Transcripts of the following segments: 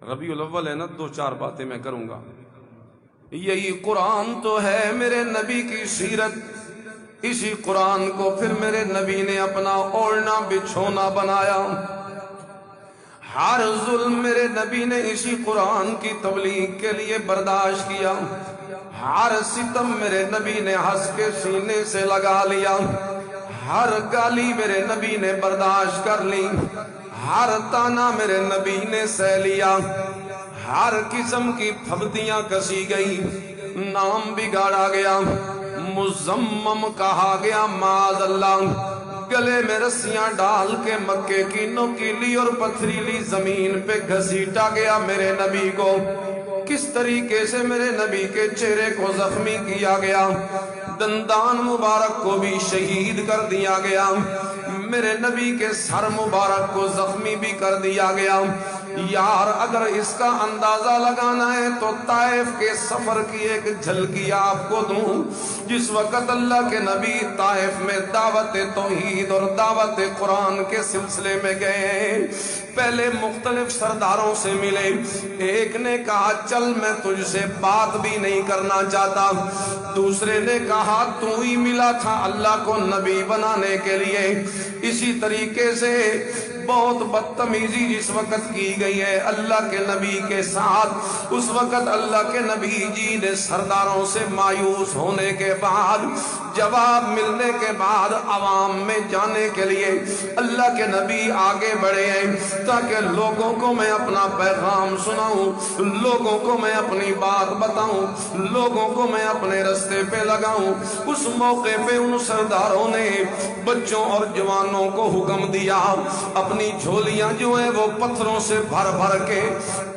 ربیع الاول ہے نا، 2-4 باتیں میں کروں گا۔ یہی قرآن تو ہے میرے نبی کی سیرت، اسی قرآن کو پھر میرے نبی نے اپنا اوڑھنا بچھونا بنایا۔ ہر ظلم میرے نبی نے اسی قرآن کی تبلیغ کے لیے برداشت کیا، ہر ستم میرے نبی نے ہنس کے سینے سے لگا لیا، ہر گالی میرے نبی نے برداشت کر لی، ہر تانا میرے نبی نے سہ لیا، ہر قسم کی پھبتیاں کسی گئی، نام بگاڑا گیا، مزمم کہا گیا معاذ اللہ، گلے میں رسیاں ڈال کے مکے کی نوکیلی اور پتھریلی زمین پہ گھسیٹا گیا میرے نبی کو۔ کس طریقے سے میرے نبی کے چہرے کو زخمی کیا گیا، دندان مبارک کو بھی شہید کر دیا گیا، میرے نبی کے سر مبارک کو زخمی بھی کر دیا گیا۔ یار اگر اس کا اندازہ لگانا ہے تو طائف کے سفر کی ایک جھلکی آپ کو دوں۔ جس وقت اللہ کے نبی طائف میں دعوت توحید اور دعوت قرآن کے سلسلے میں گئے، پہلے مختلف سرداروں سے ملے، ایک نے کہا چل میں تجھ سے بات بھی نہیں کرنا چاہتا، دوسرے نے کہا تو ہی ملا تھا اللہ کو نبی بنانے کے لیے۔ اسی طریقے سے بہت بدتمیزی جس وقت کی گئی ہے اللہ کے نبی کے ساتھ، اس وقت اللہ کے نبی جی نے سرداروں سے مایوس ہونے کے بعد، جواب ملنے کے بعد عوام میں جانے کے لیے اللہ کے نبی آگے بڑھے ہیں تاکہ لوگوں کو میں اپنا پیغام سناؤں، لوگوں کو میں اپنی بات بتاؤں، لوگوں کو میں اپنے رستے پہ لگاؤں۔ اس موقع پہ ان سرداروں نے بچوں اور جوانوں کو حکم دیا اپنی جھولیاں جو ہیں وہ پتھروں سے بھر بھر کے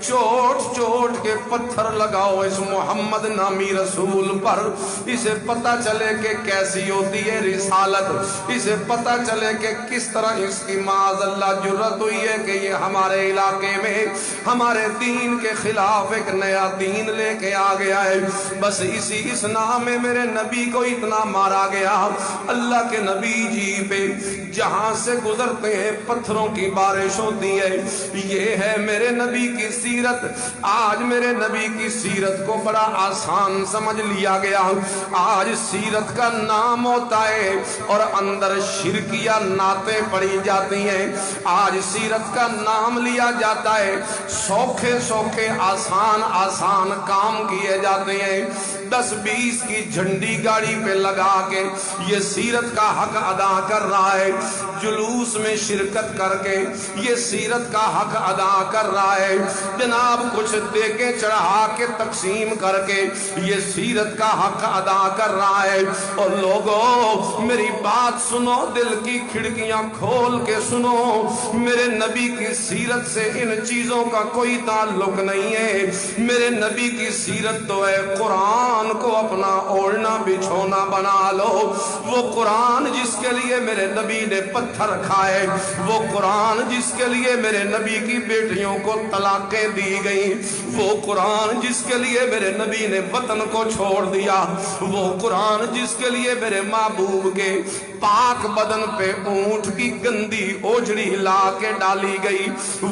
چوٹ چوٹ کے پتھر لگاؤ اس محمد نامی رسول پر، اسے پتہ چلے کہ کیسی ہوتی ہے رسالت، اسے پتہ چلے کہ کس طرح اس کی معاذ اللہ جرت ہوئی ہے کہ یہ ہمارے علاقے میں ہمارے دین کے خلاف ایک نیا دین لے کے آ گیا ہے۔ بس اسی اس نام میں میرے نبی کو اتنا مارا گیا، اللہ کے نبی جی پہ جہاں سے گزرتے ہیں پتھروں کی بارش ہوتی ہے۔ یہ ہے میرے نبی کی سیرت۔ آج میرے نبی کی سیرت کو بڑا آسان سمجھ لیا گیا، آج سیرت کا نام ہوتا ہے اور اندر شرکیہ نعتیں پڑھی جاتی ہیں، آج سیرت کا نام لیا جاتا ہے، سوکھے سوکھے آسان آسان کام کیے جاتے ہیں، 10-20 کی جھنڈی گاڑی پہ لگا کے یہ سیرت کا حق ادا کر رہا ہے، جلوس میں شرکت کر کے یہ سیرت کا حق ادا کر رہا ہے، جناب کچھ دے کے چڑھا کے تقسیم کر کے یہ سیرت کا حق ادا کر رہا ہے۔ اور لوگوں میری بات سنو، دل کی کھڑکیاں کھول کے سنو، میرے نبی کی سیرت سے ان چیزوں کا کوئی تعلق نہیں ہے، میرے نبی کی سیرت تو ہے قرآن کو اپنا اوڑھنا بچھونا بنا لو، وہ قرآن جس کے لیے میرے نبی نے پتھر کھائے، وہ قرآن جس کے لیے میرے نبی کی بیٹیوں کو طلاقیں دی گئیں، وہ قرآن جس کے لیے میرے نبی نے وطن کو چھوڑ دیا، وہ قرآن جس کے لیے میرے محبوب کے پاک بدن پہ اونٹ کی گندی اوجڑی لا کے ڈالی گئی،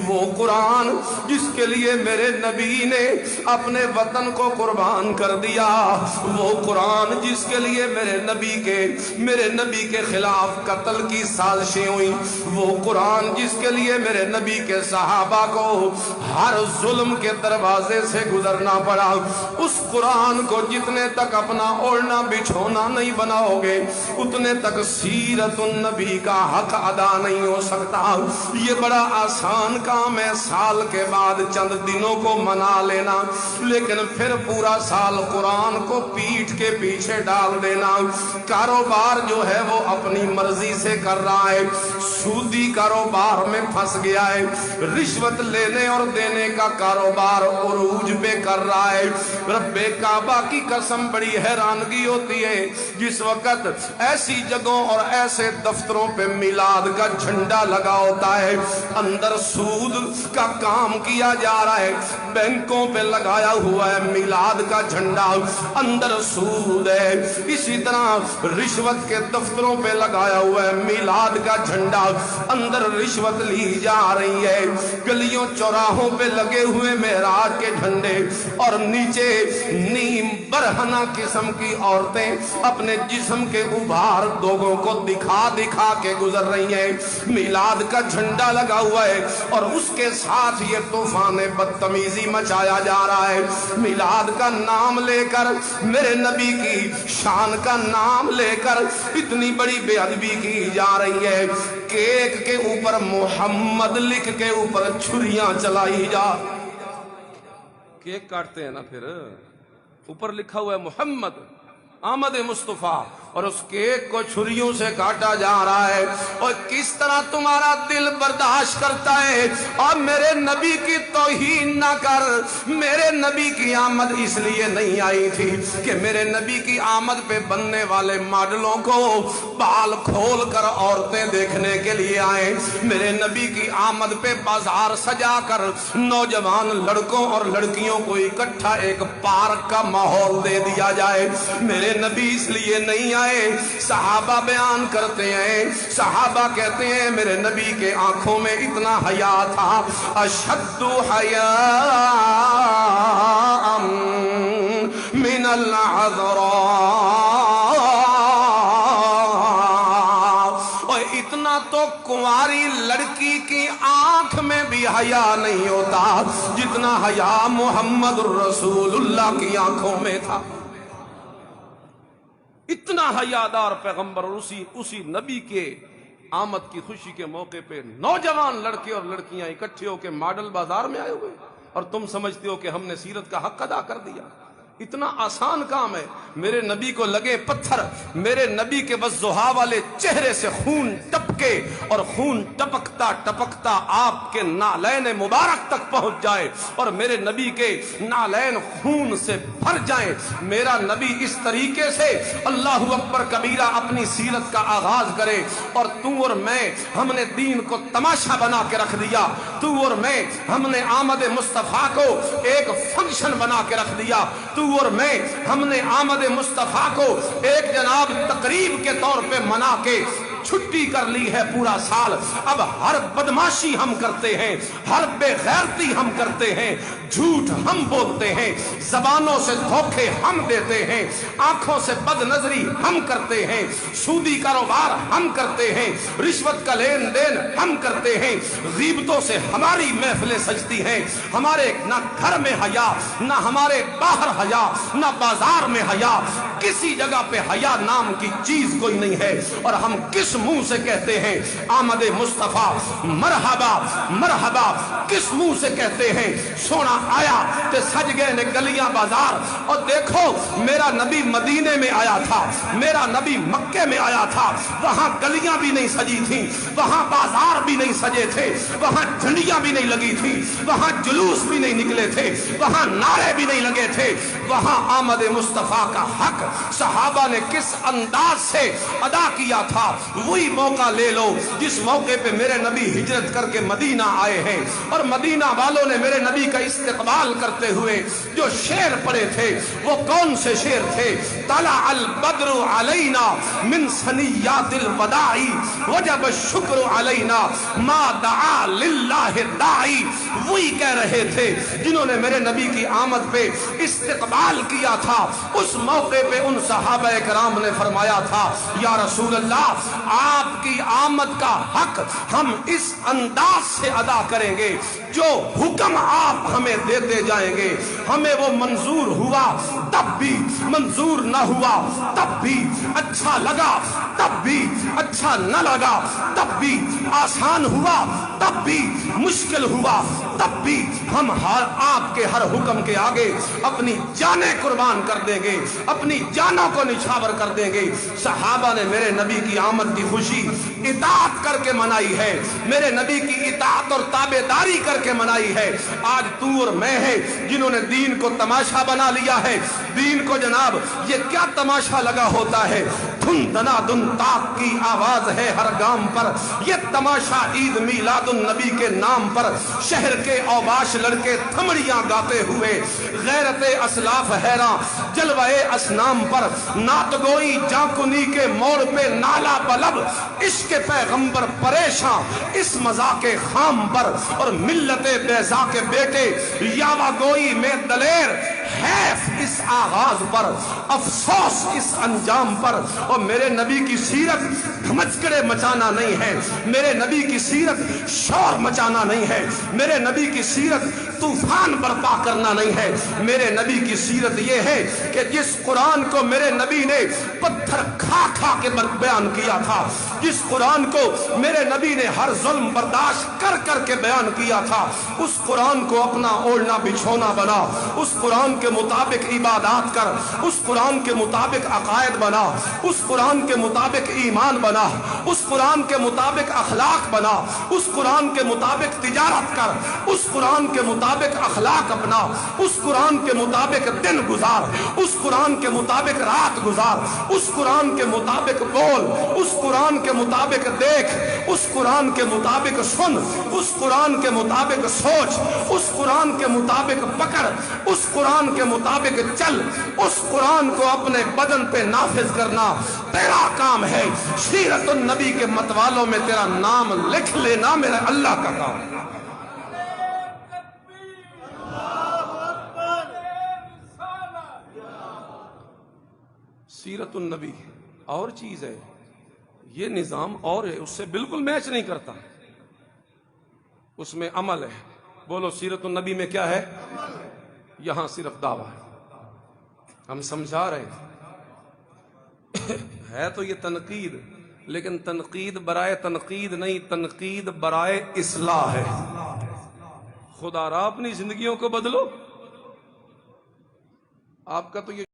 وہ قرآن جس کے لیے میرے نبی نے اپنے وطن کو قربان کر دیا، وہ قرآن جس کے لیے میرے نبی کے خلاف قتل کی سازشیں ہوئیں، وہ قرآن جس کے لیے میرے نبی کے صحابہ کو ہر ظلم کے دروازے سے گزرنا پڑا، اس قرآن کو جتنے تک اپنا اوڑھنا بچھونا نہیں بناؤ گے اتنے تک سیرت النبی کا حق ادا نہیں ہو سکتا۔ یہ بڑا آسان کام ہے سال کے بعد چند دنوں کو منا لینا، لیکن پھر پورا سال قرآن کو پیٹھ کے پیچھے ڈال دینا۔ کاروبار جو ہے وہ اپنی مرضی سے کر رہا ہے، سودی کاروبار میں پھنس گیا ہے، رشوت لینے اور دینے کا کاروبار عروج پہ کر رہا ہے۔ رب کعبہ کی قسم بڑی حیرانگی ہوتی ہے جس وقت ایسی جگہوں اور ایسے دفتروں پہ میلاد کا جھنڈا لگا ہوتا ہے، اندر سود کا کام کیا جا رہا ہے، بینکوں پہ لگایا ہوا ہے میلاد کا جھنڈا، اندر سود ہے۔ اسی طرح رشوت کے دفتروں پہ لگایا ہوا ہے میلاد کا جھنڈا، اندر رشوت لی جا رہی ہے۔ گلیوں چوراہوں پہ لگے ہوئے معراج کے جھنڈے، اور نیچے نیم برہنہ قسم کی عورتیں اپنے جسم کے ابھار لوگوں کو دکھا دکھا کے گزر رہی ہیں۔ میلاد کا جھنڈا لگا ہوا ہے اور اس کے ساتھ یہ طوفان بدتمیزی مچایا جا رہا ہے۔ میلاد کا نام لے کر، میرے نبی کی شان کا نام لے کر اتنی بڑی بے ادبی کی جا رہی ہے۔ کیک کے اوپر محمد لکھ کے اوپر چھریاں چلائی جا، کیک کاٹتے ہیں نا، پھر اوپر لکھا ہوا ہے محمد آمد مصطفیٰ، اور اس کیک کو چھریوں سے کاٹا جا رہا ہے۔ اور کس طرح تمہارا دل برداشت کرتا ہے؟ اور میرے نبی کی توہین نہ کر۔ میرے نبی کی آمد اس لیے نہیں آئی تھی کہ میرے نبی کی آمد پہ بننے والے ماڈلوں کو بال کھول کر عورتیں دیکھنے کے لیے آئیں۔ میرے نبی کی آمد پہ بازار سجا کر نوجوان لڑکوں اور لڑکیوں کو اکٹھا ایک پارک کا ماحول دے دیا جائے۔ میرے نبی اس لیے نہیں آئے۔ صحابہ بیان کرتے ہیں، صحابہ کہتے ہیں میرے نبی کے آنکھوں میں اتنا حیا تھا، اشد حیاء من العذراء، اور اتنا تو کنواری لڑکی کی آنکھ میں بھی حیا نہیں ہوتا جتنا حیا محمد الرسول اللہ کی آنکھوں میں تھا۔ اتنا حیادار پیغمبر، اور اسی نبی کے آمد کی خوشی کے موقع پہ نوجوان لڑکے اور لڑکیاں اکٹھے ہو کے ماڈل بازار میں آئے ہوئے، اور تم سمجھتے ہو کہ ہم نے سیرت کا حق ادا کر دیا۔ اتنا آسان کام ہے۔ میرے نبی کو لگے پتھر، میرے نبی کے وضحا والے چہرے سے خون ٹپکے، اور خون ٹپکتا ٹپکتا آپ کے نالین مبارک تک پہنچ جائے، اور میرے نبی کے نالین خون سے بھر جائیں۔ میرا نبی اس طریقے سے اللہ اکبر کبیرہ اپنی سیرت کا آغاز کرے، اور تو اور میں ہم نے دین کو تماشا بنا کے رکھ دیا، تو اور میں ہم نے آمد مصطفیٰ کو ایک فنکشن بنا کے رکھ دیا، تو اور میں ہم نے آمد مصطفیٰ کو ایک جناب تقریب کے طور پہ منا کے چھٹی کر لی ہے پورا سال۔ اب ہر بدماشی ہم کرتے ہیں، ہر بے غیرتی ہم کرتے ہیں، جھوٹ ہم بولتے ہیں، زبانوں سے دھوکے ہم دیتے ہیں، آنکھوں سے بد نظری ہم کرتے ہیں، سودی کاروبار ہم کرتے ہیں، رشوت کا لین دین ہم کرتے ہیں، غیبتوں سے ہماری محفلیں سجتی ہیں۔ ہمارے نہ گھر میں حیا، نہ ہمارے باہر حیا، نہ بازار میں حیا، کسی جگہ پہ حیا نام کی چیز کوئی نہیں ہے۔ اور ہم کس منہ سے کہتے ہیں آمد مصطفیٰ مرحبا مرحبا؟ کس منہ سے کہتے ہیں سونا آیا تے سج گئے نے گلیاں بازار؟ اور دیکھو میرا نبی مدینے میں آیا تھا، میرا نبی مکے میں آیا تھا، وہاں گلیاں بھی نہیں سجی تھیں، وہاں بازار بھی نہیں سجے تھے، وہاں جھنڈیاں بھی نہیں لگی تھی، وہاں جلوس بھی نہیں نکلے تھے، وہاں نعرے بھی نہیں لگے تھے۔ وہاں آمد مصطفیٰ کا حق صحابہ نے کس انداز سے ادا کیا تھا، وہی موقع لے لو جس موقع پہ میرے نبی ہجرت کر کے مدینہ آئے ہیں، اور مدینہ والوں نے میرے نبی کا استقبال کرتے ہوئے جو شعر پڑے تھے وہ کون سے شعر تھے؟ طلع البدر علینا من ثنیات الوداع وجب الشکر علینا ما دعا للہ داعی۔ وہی کہہ رہے تھے جنہوں نے میرے نبی کی آمد پہ استقبال کیا تھا۔ اس موقع پہ ان صحابہ کرام نے فرمایا تھا یا رسول اللہ، آپ کی آمد کا حق ہم اس انداز سے ادا کریں گے، جو حکم آپ ہمیں دیتے جائیں گے، ہمیں وہ منظور ہوا تب بھی، منظور نہ ہوا تب بھی، اچھا لگا تب بھی، اچھا نہ لگا تب بھی، آسان ہوا تب بھی، مشکل ہوا تب بھی، ہم آپ کے ہر حکم کے آگے اپنی جانیں قربان کر دیں گے، اپنی جانوں کو نچھاور کر دیں گے۔ صحابہ نے میرے نبی کی آمد کی خوشی اطاعت کر کے منائی ہے، میرے نبی کی اطاعت اور تابعداری کر کے منائی ہے۔ آج تو اور میں ہے جنہوں نے دین کو تماشا بنا لیا ہے۔ دین کو جناب یہ کیا تماشا لگا ہوتا ہے؟ دھن دنا دن تاک کی آواز ہے ہر گام پر، یہ تماشا عید میلاد النبی کے نام پر، شہر کے اوباش لڑکے تھمڑیاں گاتے ہوئے، غیرت اسلاف حیراں جلوہ اسنام پر، نعت گوئی جانکنی کے موڑ پہ نالا بلب، عشق پیغمبر پریشاں اس مذاق خام پر، اور ملت بیضا کے بیٹے یاوہ گوئی میں دلیر، حیف اس آغاز پر، افسوس اس انجام پر۔ اور میرے نبی کی سیرت دھمچکڑے مچانا نہیں ہے، میرے نبی کی سیرت شور مچانا نہیں ہے، میرے نبی کی سیرت طوفان برپا کرنا نہیں ہے، میرے نبی کی سیرت یہ ہے کہ جس قرآن کو میرے نبی نے پتھر کھا کھا کے بیان کیا تھا، جس قرآن کو میرے نبی نے ہر ظلم برداشت کر کر کے بیان کیا تھا، اس قرآن کو اپنا اوڑھنا بچھونا بنا، اس قرآن کے مطابق عبادات کر، اس قرآن کے مطابق عقائد بنا، اس قرآن کے مطابق ایمان بنا، اس قرآن کے مطابق اخلاق بنا، اس قرآن کے مطابق تجارت کر، اس قرآن کے مطابق اخلاق اپنا، اس قرآن کے مطابق دن گزار، اس قرآن کے مطابق رات گزار، اس قرآن کے مطابق بول، اس قرآن کے مطابق دیکھ، اس قرآن کے مطابق سن، اس قرآن کے مطابق سوچ، اس قرآن کے مطابق پکڑ، اس قرآن کے مطابق چل، اس قرآن کو اپنے بدن پہ نافذ کرنا تیرا کام ہے۔ سیرت النبی کے متوالوں میں تیرا نام لکھ لینا میرے اللہ کا کام ہے۔ سیرت النبی اور چیز ہے، یہ نظام اور ہے، اس سے بالکل میچ نہیں کرتا، اس میں عمل ہے۔ بولو سیرت النبی میں کیا ہے؟ یہاں صرف دعویٰ ہے، ہم سمجھا رہے ہیں ہے تو یہ تنقید، لیکن تنقید برائے تنقید نہیں، تنقید برائے اصلاح ہے۔ خدا را اپنی زندگیوں کو بدلو۔ آپ کا تو یہ